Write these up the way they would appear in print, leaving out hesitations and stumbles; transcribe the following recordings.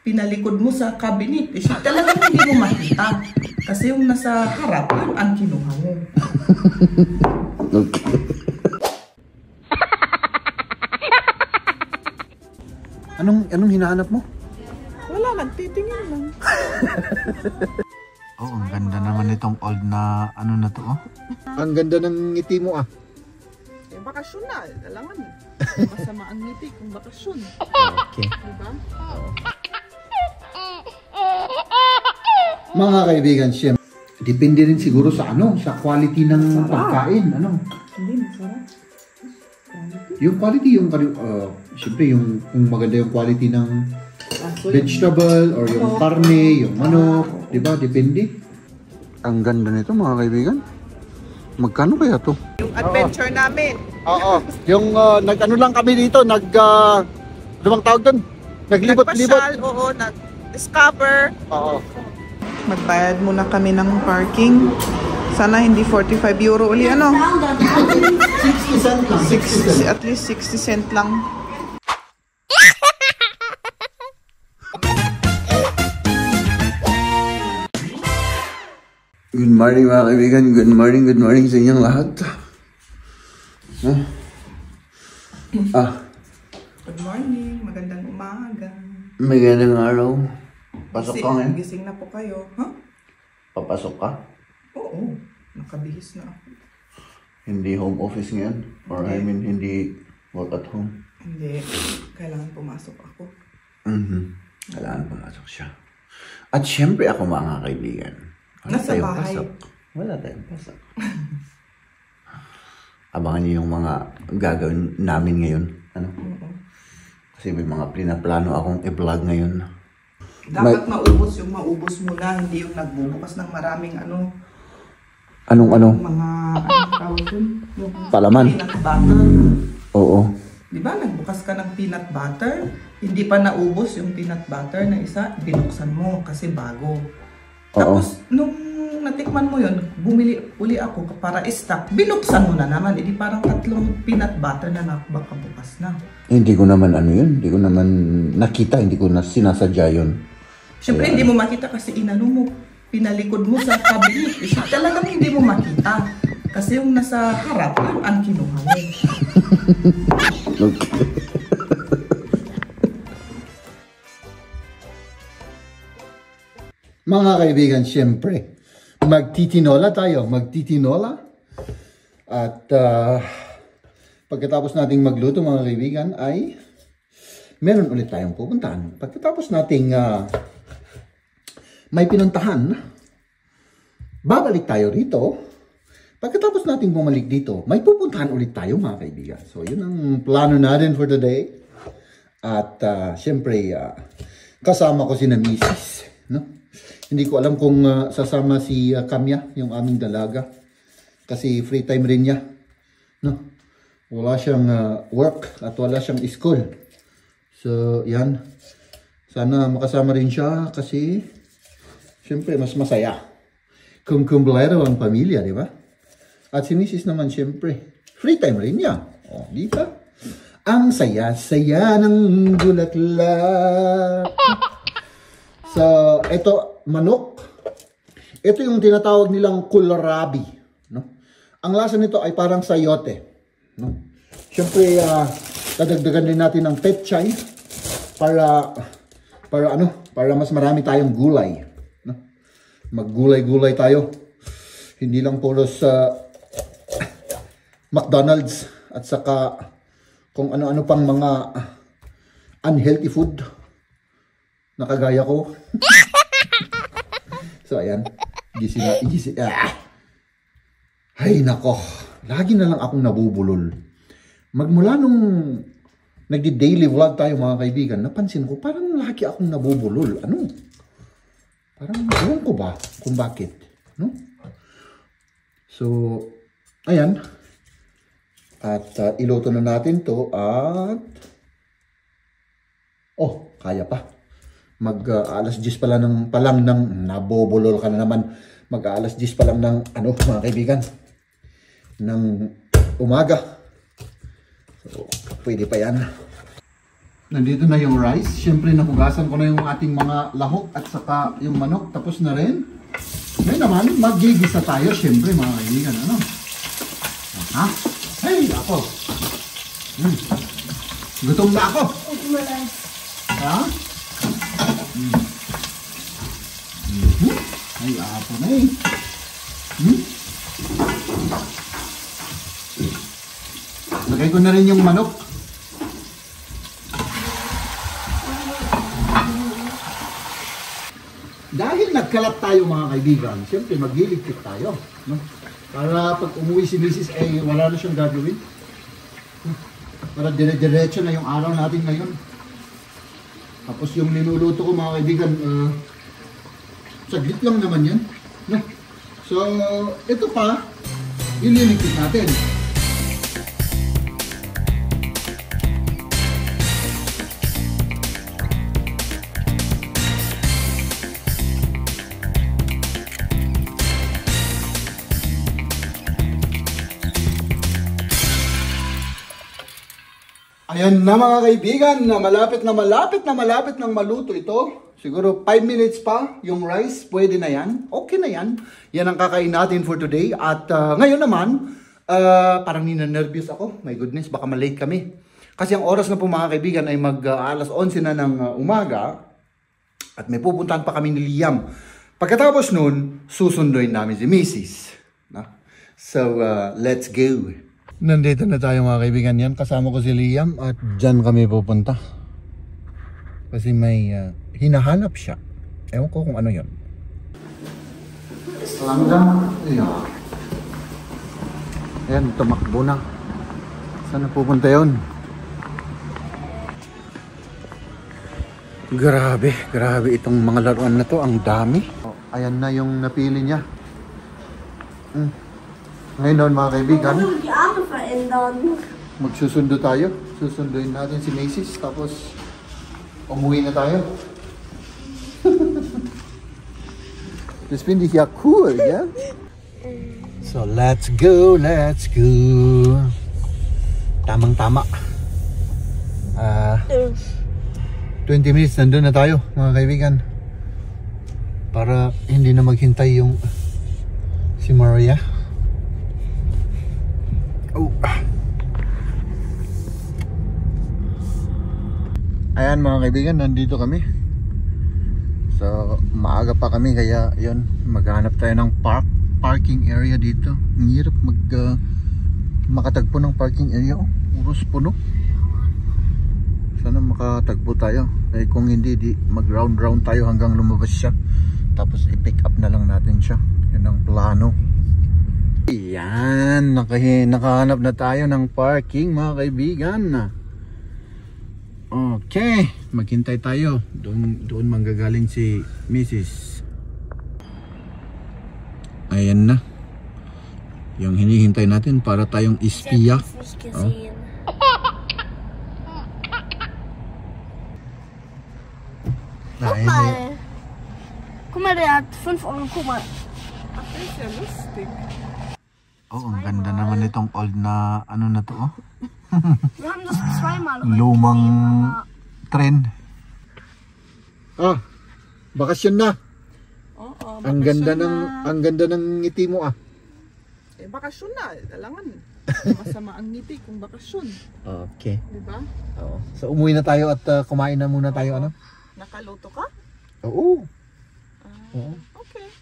pinalikod mo sa cabinet. Eh, talagang hindi mo makita. Kasi yung nasa harap, yun ang kinuha mo. Okay. Anong hinahanap mo? Wala, nagtitingin lang. Oh, ang ganda naman itong old na ano na to, oh. Ang ganda ng ngiti mo, ah. Eh, bakasyon na. Alangan. Masama ang ngiti kung bakasyon. Okay. Diba? Mga kaibigan, siyempre, depende rin siguro sa ano, sa quality ng pagkain, ano. Hindi, masarap. Yung quality, siyempre, kung maganda yung quality ng vegetable or yung karne, yung manok, di ba? Depende. Ang ganda nito, mga kaibigan. Magkano kaya to? Yung adventure namin. Oo. Yung nag-ano lang kami dito, lumang tawag doon? Naglibot-libot. Nagpasyal, oo, nag-discover. Oo. Magbayad muna kami ng parking. Sana hindi 45 euro uli, ano? 60 cent lang. 60, at least 60 cent lang. Good morning mga kaibigan. Good morning sa inyong lahat. Good morning, magandang umaga. Magandang araw. Pasok ka ngayon? Gising na po kayo, ha? Papasok ka? Oo, nakabihis na ako. Hindi home office ngayon? Or I mean, hindi work at home? Hindi, kailangan pumasok ako. Kailangan pumasok siya. At syempre ako mga kaibigan. Nasa bahay. Pasok. Wala tayong pasok. Abangan niyo yung mga gagawin namin ngayon. Ano? Kasi may mga pinaplano akong i-vlog ngayon. Dapat maubos yung maubos mo na, hindi yung nagbubukas ng maraming ano. Anong? Mga, tawag dun? Yung Palaman? peanut butter. Oo. Di ba, nagbukas ka ng peanut butter, hindi pa naubos yung peanut butter na isa, binuksan mo kasi bago. Tapos, nung natikman mo yun, bumili uli ako para stock, binuksan mo na naman. Hindi parang 3 peanut butter na bakabukas na. Hindi ko naman ano yun. Hindi ko naman nakita. Hindi ko na sinasadya yun. Siyempre, hindi mo makita kasi inano mo, pinalikod mo sa cabinet. Talagang hindi mo makita. Kasi yung nasa harap, yun ang kinuha mo. Okay. Mga kaibigan, siyempre, magtitinola tayo. Magtitinola. At pagkatapos nating magluto, mga kaibigan, ay meron ulit tayong pupuntahan. Pagkatapos nating may pinuntahan, babalik tayo rito. Pagkatapos nating bumalik dito, may pupuntahan ulit tayo, mga kaibigan. So, yun ang plano natin for today. At siyempre, kasama ko si na Mrs. No? Hindi ko alam kung sasama si Kamya, yung aming dalaga. Kasi free time rin niya. No? Wala siyang work at wala siyang school. So, yan. Sana makasama rin siya kasi siyempre mas masaya kung kumpleto ang pamilya, di ba? At si Mrs. naman siyempre, free time rin niya. O, di ba? Ang saya-saya ng bulaklak. So, ito, manok. Ito yung tinatawag nilang kohlrabi. No? Ang lasa nito ay parang sayote. No? Siyempre, dadagdagan din natin ng petchay para mas marami tayong gulay. No? Maggulay-gulay tayo. Hindi lang puro sa McDonald's at saka kung ano-ano pang mga unhealthy food. Nakagaya ko. So, ayan. Gising. Ay, nako. Lagi na lang akong nabubulol. Magmula nung nagdi-daily vlog tayo, mga kaibigan, napansin ko, parang lagi akong nabubulol. Ano? Parang, ewan ko ba kung bakit. No? So, ayan. At iluto na natin to at kaya pa. Mag-alas 10 pa lang ng nabobulol ka na naman. Mag-alas 10 pa lang ng mga kaibigan, ng umaga. So, pwede pa yan. Nandito na yung rice. Siyempre, nahugasan ko na yung ating mga lahok at saka yung manok. Tapos na rin. Ngayon naman, mag-gigisa tayo. Siyempre, mga kaibigan, ano? Ha? Hey, ako! Gutom na ako! Ha? Ay, ako na eh. Lagay ko na rin yung manok. Dahil nagkalat tayo mga kaibigan, siyempre magliligpit tayo. No? Para pag umuwi si Mrs. ay wala na siyang gagawin. Para dire-diretso na yung araw natin ngayon. Tapos yung niluluto ko mga kaibigan, saglit lang naman yan. No? So, ito pa, ililigpit natin. Ayan na mga kaibigan, na malapit nang maluto ito. Siguro 5 minutes pa yung rice, pwede na yan. Okay na yan. Yan ang kakain natin for today. At ngayon naman, parang nina-nervous ako. My goodness, baka malate kami. Kasi ang oras na po mga kaibigan ay alas 11 na ng umaga. At may pupuntahan pa kami ni Liam. Pagkatapos nun, susunduin namin si Mrs. So, let's go. Nandito na tayo mga kaibigan yan. Kasama ko si Liam at dyan kami pupunta. Kasi may hinahanap siya. Ewan ko kung ano yun. Langgang. Ayan, tumakbo na. Saan na pupunta yun? Grabe itong mga laruan na to. Ang dami. Ayan na yung napili niya. Ngayon mga kaibigan, magsusundo tayo. Susunduin natin si Macy's. Tapos umuwi na tayo. Das finde ich ja cool, ja? So let's go. Tamang-tama. 20 minutes nandun na tayo mga kaibigan. Para hindi na maghintay yung si Maria. Ayan mga kaibigan, nandito kami. So maaga pa kami kaya yun, maghanap tayo ng parking area dito. Ang hirap makatagpo ng parking area. Puros puno. Sana makatagpo tayo. Eh kung hindi, mag round tayo hanggang lumabas siya. Tapos i-pick up na lang natin siya. Yun ang plano. Ayan, nakahanap na tayo ng parking mga kaibigan. Okay, maghintay tayo. Doon manggagaling si Mrs. Ayan na. Yung hinihintay natin para tayong ispiya. Guck mal, der hat 5 Euro. Guck mal. Ach, das ist ja lustig. Oh, ang ganda naman itong old na ano na to. Wir haben das zweimal. Lumang tren. Bakasyon na. Oo, Ang ganda ng ngiti mo ah. Eh, bakasyon na. Dalangan. Masama ang ngiti kung bakasyon. Okay. Diba? Oo. So umuwi na tayo at kumain na muna tayo ano? Nakaluto ka? Oo. Oo. Okay.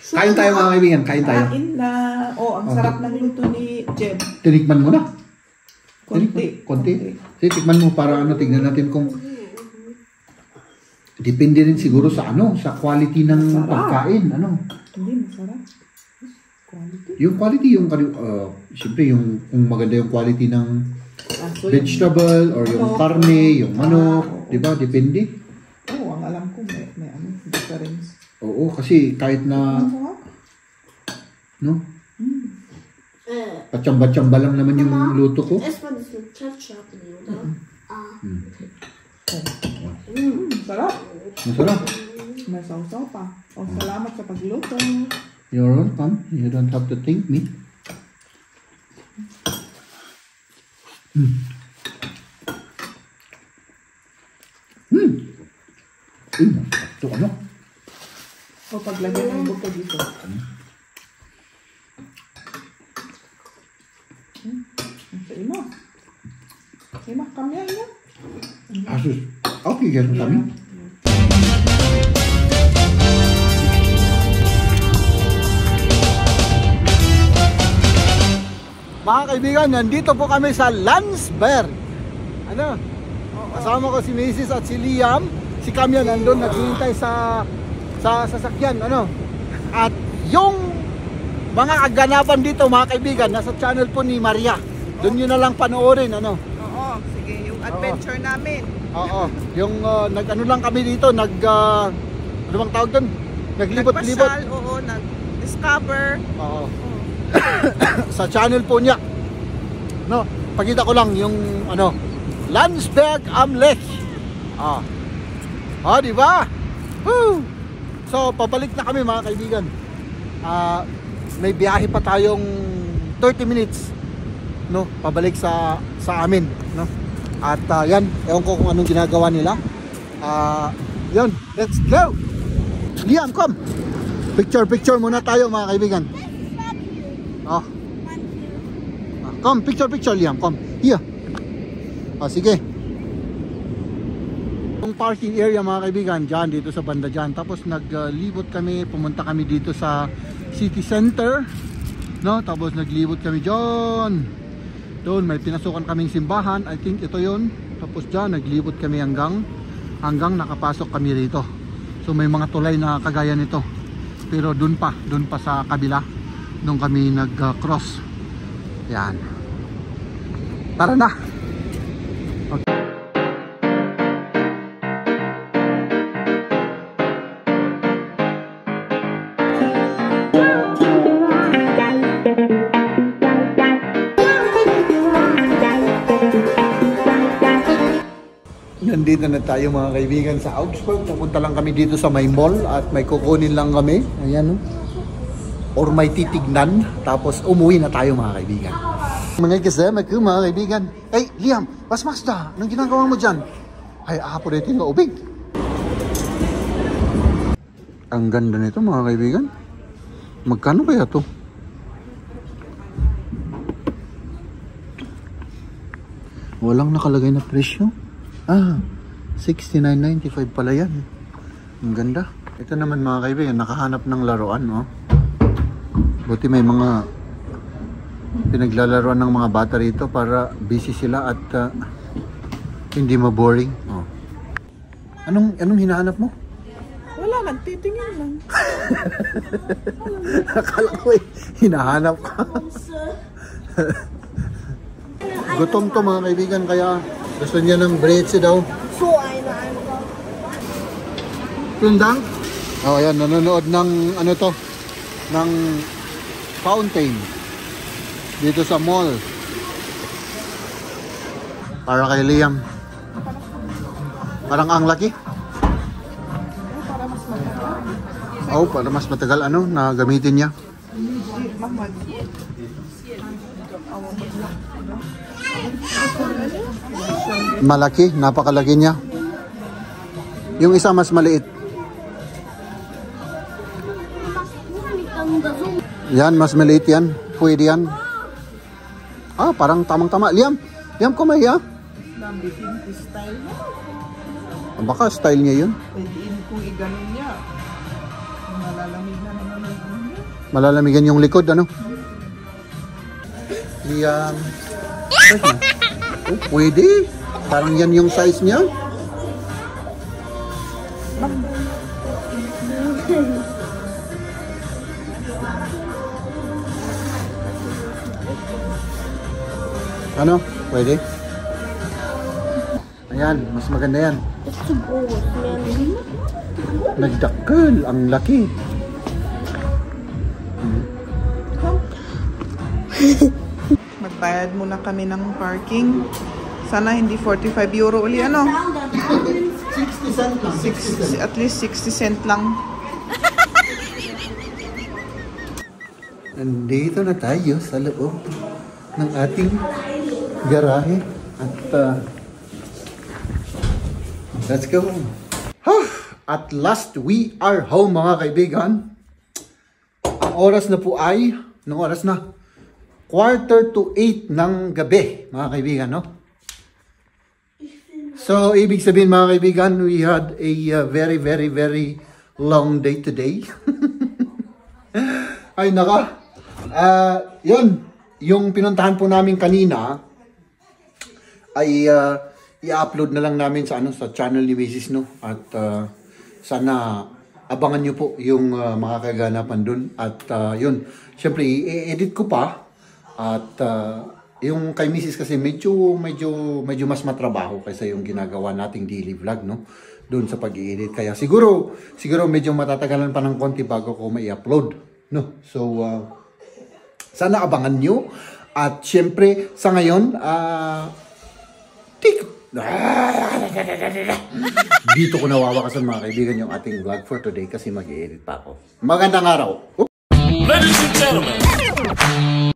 Kain tayo mga kaibigan, kain tayo. Kain na. Oh, ang sarap ng luto ni Jeb. Tinikman mo na. Konti. Sige, tikman mo para tignan natin kung depende rin siguro sa sa quality ng pagkain, Hindi, masarap. Quality. Yung quality, siyempre kung maganda yung quality ng vegetable or yung karne, yung manok, di ba? Depende. Oo, ang alam ko may difference. Oo, kasi kahit na patsamba-tsamba lang naman yung luto ko. Erstmal das mit Ketchup, oder? Sarap. Masarap. May sausaw pa. Salamat sa pagluto. You're welcome. You don't have to thank me. Ito ano? O, paglagyan ng buto dito. Sa imo. Imo, kamya imo. Asus. Okay, ganun kami. Mga kaibigan, nandito po kami sa Landsberg. Ano? Kasama ko si Mrs. at si Liam. Si Kamya nandun, naghihintay sa sasakyan. Ano? At yung mga kaganapan dito, mga kaibigan, nasa channel po ni Maria. Doon nyo na lang panoorin. Ano? Oo, sige. Yung adventure namin. Oo. Yung nag-ano lang kami dito, ano bang tawag doon? Naglibot-libot. Nagpasyal, oo, nag-discover. Oo. Sa channel po niya. No, pakita ko lang yung ano, Landsberg am Lech. Di ba? Woo! So, pabalik na kami mga kaibigan. May biyahe pa tayong 30 minutes, no, pabalik sa amin, no. At yan, ewan ko kung anong ginagawa nila. Yun, let's go. Liam, come. Picture muna tayo mga kaibigan. Come, picture Liam, come. Here. Sige. Yung parking area mga kaibigan, dyan, dito sa banda dyan. Tapos naglibot kami, pumunta kami dito sa city center, no? Tapos naglibot kami dyan. Doon may pinasukan kaming simbahan, I think ito yon. Tapos dyan naglibot kami hanggang nakapasok kami rito. So may mga tulay na kagaya nito. Pero doon pa sa kabila nung kami nag-cross. Yan. Tara na. Okay. Nandito na tayo mga kaibigan sa Augsburg. Pupunta lang kami dito sa may mall at may kukunin lang kami. Ayan, no? Or may titignan. Tapos umuwi na tayo mga kaibigan. Mga kasama ko mga kaibigan. Hey Liam, was Mazda? Anong ginagawa mo dyan? Ay, apo rin yung ubig. Ang ganda nito mga kaibigan. Magkano kaya to? Walang nakalagay na presyo. 69.95 pala yan. Ang ganda. Ito naman mga kaibigan, nakahanap ng laruan, no? Buti may mga pinaglalaruan ng mga bata rito para busy sila at hindi ma-boring. Anong hinahanap mo? Wala, nagtitingin lang. Akala ko hinahanap ka. Gutom to mga kaibigan, kaya gusto niya ng breadse daw. So, Tundang? Ayan, nanonood ng ano to, ng fountain dito sa mall. Para kay Liam. Parang ang laki. Para mas matagal na gamitin niya. Malaki, napakalaki niya. Yung isa mas maliit. Yan, mas maliit yan. Pwede yan. Parang tamang-tama. Liam, kumay ha? Style. Baka style niya yun. Pwede kung i-ganon niya. Malalamigan naman niya. Malalamigan yung likod, ano? Liam. Pwede. Parang yan yung size niya. Ano? Pwede? Ayan, mas maganda yan. it's too gross, man. Nagdakkel, ang laki. Magbayad muna kami ng parking. Sana hindi 45 euro uli, ano? 60 cent lang. At least 60 cent lang. Nandito na tayo sa loob ng ating garahe at Let's go. At last, we are home mga kaibigan. Ang oras na po ay, anong oras na? 7:45 ng gabi mga kaibigan, no? So, ibig sabihin mga kaibigan, we had a very, very, very long day today. Ay naka. Yun, yung pinuntahan po namin kanina ay i-upload na lang namin sa sa channel ni Mrs. no. At sana abangan niyo po yung mga kaganapan dun. At yun, syempre i-edit ko pa. At yung kay Mrs. kasi medyo mas matrabaho kaysa yung ginagawa nating daily vlog, no? Doon sa pag-i-edit. Kaya siguro medyo matatagalan pa ng konti bago ko mai-upload, no? So sana abangan nyo. At syempre sa ngayon dito ko nawawakasan mga kaibigan yung ating vlog for today kasi mag-i-edit pa ako. Magandang araw. Ladies and gentlemen,